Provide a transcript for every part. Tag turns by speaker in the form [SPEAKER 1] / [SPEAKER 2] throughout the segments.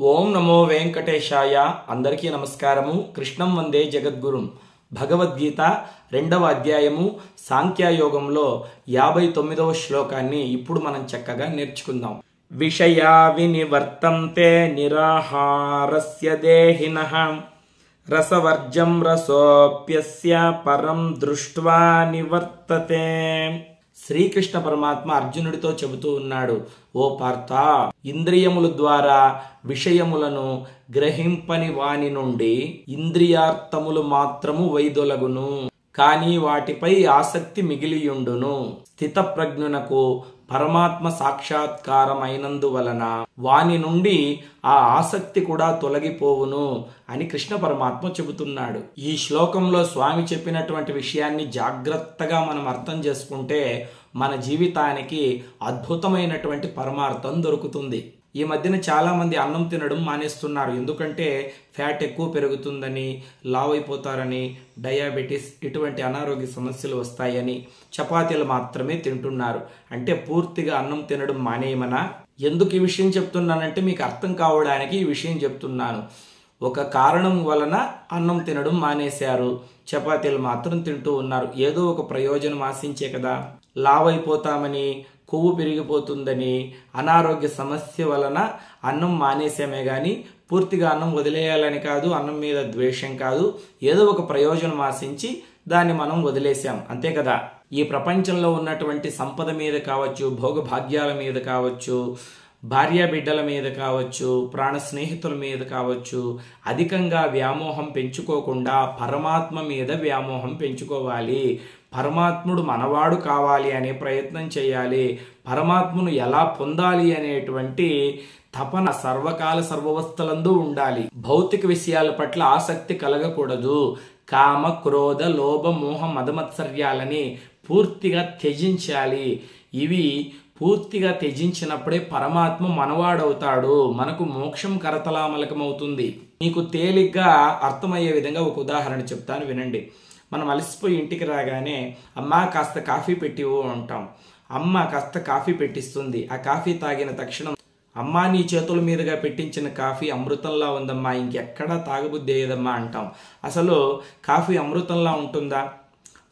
[SPEAKER 1] ఓం నమో వెంకటేశాయ. అందరికీ నమస్కారము. కృష్ణం వందే జగద్గురుం. భగవద్గీత 2వ అధ్యాయము సాంఖ్యయోగంలో 59వ శ్లోకాన్ని ఇప్పుడు మనం చక్కగా నేర్చుకుందాం. విషయా వినివర్తంతే నిరాహారస్య దేహినః రసవర్జం రసోప్యస్య పరం దృష్ట్వా నివర్తతే. శ్రీకృష్ణ పరమాత్మ అర్జునుడితో చెబుతూ ఉన్నాడు, ఓ పార్థ, ఇంద్రియముల ద్వారా విషయములను గ్రహింపని వాని నుండి ఇంద్రియార్థములు మాత్రము వైదొలగును, కానీ వాటిపై ఆసక్తి మిగిలియుండును. స్థితప్రజ్ఞునకు పరమాత్మ సాక్షాత్కారం అయినందువలన వాని నుండి ఆ ఆసక్తి కూడా తొలగిపోవును అని కృష్ణ పరమాత్మ చెబుతున్నాడు. ఈ శ్లోకంలో స్వామి చెప్పినటువంటి విషయాన్ని జాగ్రత్తగా మనం అర్థం చేసుకుంటే మన జీవితానికి అద్భుతమైనటువంటి పరమార్థం దొరుకుతుంది. ఈ మధ్యన చాలా మంది అన్నం తినడం మానేస్తున్నారు. ఎందుకంటే ఫ్యాట్ ఎక్కువ పెరుగుతుందని, లావ్ అయిపోతారని, డయాబెటీస్ ఇటువంటి అనారోగ్య సమస్యలు వస్తాయని చపాతీలు మాత్రమే తింటున్నారు. అంటే పూర్తిగా అన్నం తినడం మానేయమనా? ఎందుకు ఈ విషయం చెప్తున్నానంటే మీకు అర్థం కావడానికి ఈ విషయం చెప్తున్నాను. ఒక కారణం వలన అన్నం తినడం మానేశారు, చపాతీలు మాత్రం తింటూ ఉన్నారు. ఏదో ఒక ప్రయోజనం ఆశించే కదా. లావ్ అయిపోతామని, కొవ్వు పెరిగిపోతుందని, అనారోగ్య సమస్య వలన అన్నం మానేసామే కానీ పూర్తిగా అన్నం వదిలేయాలని కాదు, అన్నం మీద ద్వేషం కాదు. ఏదో ఒక ప్రయోజనం ఆశించి దాన్ని మనం వదిలేసాం, అంతే కదా. ఈ ప్రపంచంలో ఉన్నటువంటి సంపద మీద కావచ్చు, భోగభాగ్యాల మీద కావచ్చు, భార్యా బిడ్డల మీద కావచ్చు, ప్రాణ స్నేహితుల మీద కావచ్చు, అధికంగా వ్యామోహం పెంచుకోకుండా పరమాత్మ మీద వ్యామోహం పెంచుకోవాలి. పరమాత్ముడు మనవాడు కావాలి అనే ప్రయత్నం చేయాలి. పరమాత్మను ఎలా పొందాలి అనేటువంటి తపన సర్వకాల సర్వవస్థలందు ఉండాలి. భౌతిక విషయాల పట్ల ఆసక్తి కలగకూడదు. కామ, క్రోధ, లోభ, మోహ, మదమత్సర్యాలని పూర్తిగా త్యజించాలి. ఇవి పూర్తిగా త్యజించినప్పుడే పరమాత్మ మనవాడవుతాడు. మనకు మోక్షం కరతలామలకమవుతుంది. మీకు తేలిగ్గా అర్థమయ్యే విధంగా ఒక ఉదాహరణ చెప్తాను, వినండి. మనం అలసిపోయి ఇంటికి రాగానే అమ్మా కాస్త కాఫీ పెట్టివు అంటాం. అమ్మ కాస్త కాఫీ పెట్టిస్తుంది. ఆ కాఫీ తాగిన తక్షణం, అమ్మా నీ చేతుల మీదుగా పెట్టించిన కాఫీ అమృతంలా ఉందమ్మా, ఇంకెక్కడా తాగబుద్ధి అయ్యేదమ్మా అంటాం. అసలు కాఫీ అమృతంలా ఉంటుందా?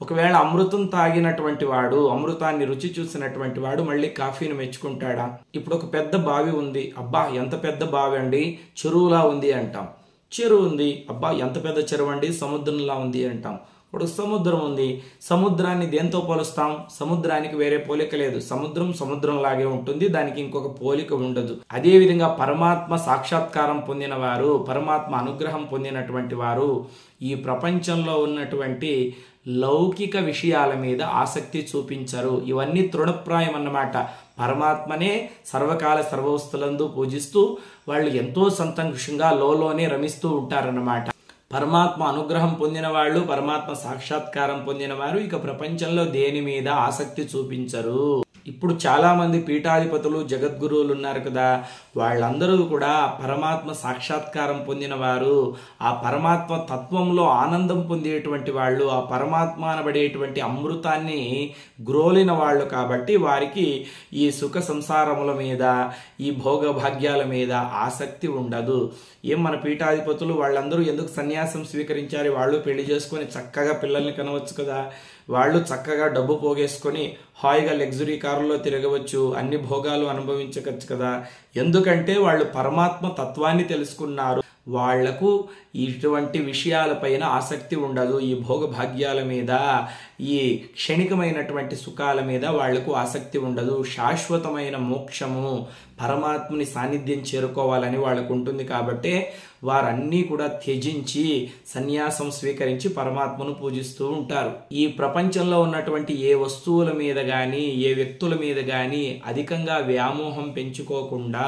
[SPEAKER 1] ఒకవేళ అమృతం తాగినటువంటి వాడు, అమృతాన్ని రుచి చూసినటువంటి వాడు మళ్ళీ కాఫీని మెచ్చుకుంటాడా? ఇప్పుడు ఒక పెద్ద బావి ఉంది, అబ్బా ఎంత పెద్ద బావి అండి, చెరువులా ఉంది అంటాం. చెరువు ఉంది, అబ్బా ఎంత పెద్ద చెరువు అండి, సముద్రంలా ఉంది అంటాం. ఇప్పుడు సముద్రం ఉంది, సముద్రాన్ని దేంతో పోలుస్తాం? సముద్రానికి వేరే పోలిక లేదు. సముద్రం సముద్రంలాగే ఉంటుంది, దానికి ఇంకొక పోలిక ఉండదు. అదేవిధంగా పరమాత్మ సాక్షాత్కారం పొందిన వారు, పరమాత్మ అనుగ్రహం పొందినటువంటి వారు ఈ ప్రపంచంలో ఉన్నటువంటి లౌకిక విషయాల మీద ఆసక్తి చూపించరు. ఇవన్నీ తృణప్రాయం అన్నమాట. పరమాత్మనే సర్వకాల సర్వవస్థలందు పూజిస్తూ వాళ్ళు ఎంతో సంతోషంగా లోలోనే రమిస్తూ ఉంటారన్నమాట. పరమాత్మ అనుగ్రహం పొందిన వాళ్ళు, పరమాత్మ సాక్షాత్కారం పొందిన వారు ఇక ప్రపంచంలో దేని మీద ఆసక్తి చూపించరు. ఇప్పుడు చాలా మంది పీఠాధిపతులు, జగద్గురువులు ఉన్నారు కదా, వాళ్ళందరూ కూడా పరమాత్మ సాక్షాత్కారం పొందిన వారు, ఆ పరమాత్మ తత్వంలో ఆనందం పొందేటువంటి వాళ్ళు, ఆ పరమాత్మ అనబడేటువంటి అమృతాన్ని గ్రోలిన వాళ్ళు. కాబట్టి వారికి ఈ సుఖ సంసారముల మీద, ఈ భోగభాగ్యాల మీద ఆసక్తి ఉండదు. ఏం మన పీఠాధిపతులు వాళ్ళందరూ ఎందుకు సన్యాసం స్వీకరించారు? వాళ్ళు పెళ్లి చేసుకొని చక్కగా పిల్లల్ని కనవచ్చు కదా, వాళ్ళు చక్కగా డబ్బు పోగేసుకొని హాయిగా లగ్జరీ కారులో తిరగవచ్చు, అన్ని భోగాలు అనుభవించవచ్చు కదా. ఎందుకంటే వాళ్ళు పరమాత్మ తత్వాన్ని తెలుసుకున్నారు. వాళ్లకు ఇటువంటి విషయాలపైన ఆసక్తి ఉండదు. ఈ భోగభాగ్యాల మీద, ఈ క్షణికమైనటువంటి సుఖాల మీద వాళ్లకు ఆసక్తి ఉండదు. శాశ్వతమైన మోక్షము, పరమాత్మని సాన్నిధ్యం చేరుకోవాలని వాళ్ళకు ఉంటుంది. కాబట్టి వారన్నీ కూడా త్యజించి సన్యాసం స్వీకరించి పరమాత్మను పూజిస్తూ ఉంటారు. ఈ ప్రపంచంలో ఉన్నటువంటి ఏ వస్తువుల మీద కానీ, ఏ వ్యక్తుల మీద కానీ అధికంగా వ్యామోహం పెంచుకోకుండా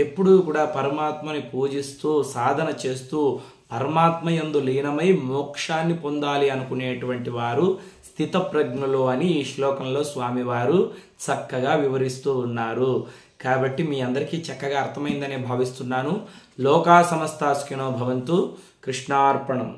[SPEAKER 1] ఎప్పుడూ కూడా పరమాత్మని పూజిస్తూ సాధన చేస్తూ పరమాత్మ యందు లీనమై మోక్షాన్ని పొందాలి అనుకునేటువంటి వారు స్థితప్రజ్ఞులు అని ఈ శ్లోకంలో స్వామివారు చక్కగా వివరిస్తూ ఉన్నారు. కాబట్టి మీ అందరికీ చక్కగా అర్థమైందనే భావిస్తున్నాను. లోకా సమస్తా సుఖినో భవంతు. కృష్ణార్పణం.